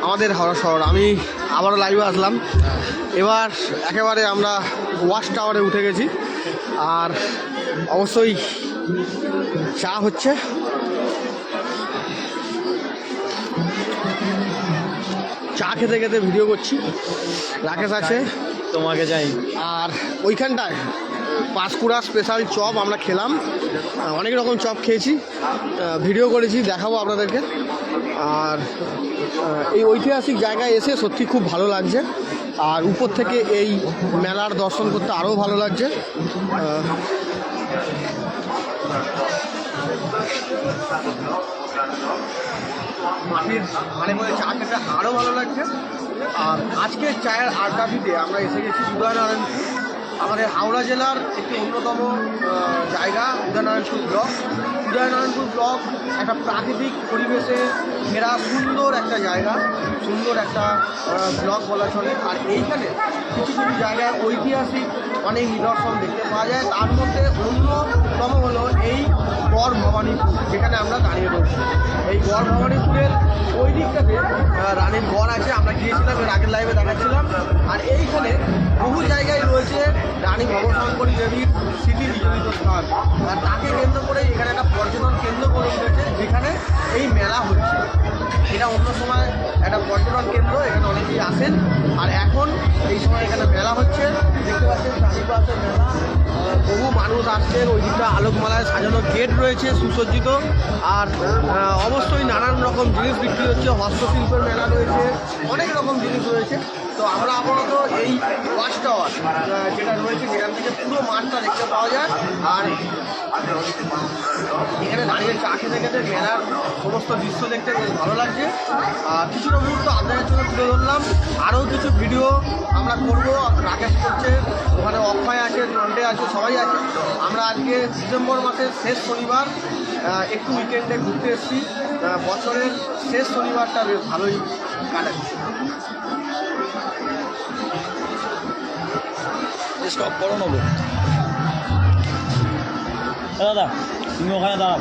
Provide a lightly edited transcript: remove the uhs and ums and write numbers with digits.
আমাদের হাওড়া শহর। আমি আবারও লাইভে আসলাম। এবার একেবারে আমরা ওয়াচ টাওয়ারে উঠে গেছি, আর অবশ্যই চা হচ্ছে। চা খেতে খেতে ভিডিও করছি। রাকেশ আছে, তোমাকে যাই। আর ওইখানটায় পাঁশকুড়া স্পেশাল চপ আমরা খেলাম, অনেক রকম চপ খেয়েছি, ভিডিও করেছি, দেখাবো আপনাদেরকে। আর এই ঐতিহাসিক জায়গায় এসে সত্যি খুব ভালো লাগছে, আর উপর থেকে এই মেলার দর্শন করতে আরও ভালো লাগছে। মাটির মানে বলে চা খেতে আরও ভালো লাগছে। আর আজকে চায়ের আড্ডা দিতে আমরা এসে গেছি উদয়নারায়ণপুর, আমাদের হাওড়া জেলার একটি অন্যতম জায়গা উদয়নারায়ণপুর ব্লক। উদয়নারায়ণপুর ব্লক একটা প্রাকৃতিক পরিবেশে ঘেরা সুন্দর একটা জায়গা, সুন্দর একটা ব্লক বলা চলে। আর এইখানে কিছু কিছু জায়গায় ঐতিহাসিক অনেক নিদর্শন দেখতে পাওয়া যায়। তার মধ্যে অন্যতম হলো এই গড় ভবানীপুর, যেখানে আমরা দাঁড়িয়ে রয়েছি। এই গড় ভবানীপুরের ওই দিকটাতে রানীর গড় আছে, আমরা গিয়েছিলাম, এর আগের লাইভে দেখাচ্ছিলাম। আর এইখানে বহু জায়গায় রয়েছে রানী ভবশঙ্করী দেবীর স্মৃতি বিজড়িত স্থান, আর তাকে কেন্দ্র করে এখানে একটা পর্যটন কেন্দ্র গড়ে উঠেছে, যেখানে এই মেলা হচ্ছে। এটা অন্য সময় একটা পর্যটন কেন্দ্র, এখানে অনেকেই আসেন, আর এখন এই সময় এখানে মেলা হচ্ছে। দেখতে পাচ্ছেন চারিপাশে মেলা, বহু মানুষ আসছেন। ওই দিকটা আলোকমালায় সাজানো গেট রয়েছে সুসজ্জিত, আর অবশ্যই নানান রকম জিনিস বিক্রি হচ্ছে, হস্তশিল্পের মেলা রয়েছে, অনেক রকম জিনিস রয়েছে। তো আমরা আপাতত এই ওয়াচ টাওয়ার যেটা রয়েছে, যেখান থেকে পুরো মাঠটা দেখতে পাওয়া যায়। আর এখানে দাঁড়িয়ে চা খেতে খেতে মেলার সমস্ত দৃশ্য দেখতে বেশ ভালো লাগছে। কিছুটা মুহূর্ত আপনাদের জন্য তুলে ধরলাম। আরও কিছু ভিডিও আমরা করবো, রাকেশ করছে, ওখানে অক্ষয় আছে, নন্ডে আছে, সবাই আছে। আমরা আজকে ডিসেম্বর মাসের শেষ শনিবার একটু উইকেন্ডে ঘুরতে এসেছি। বছরের শেষ শনিবারটা বেশ ভালোই কাটাচ্ছি। স্টপ করো নেবো দাদা, তুমি ওখানে দাঁড়াও।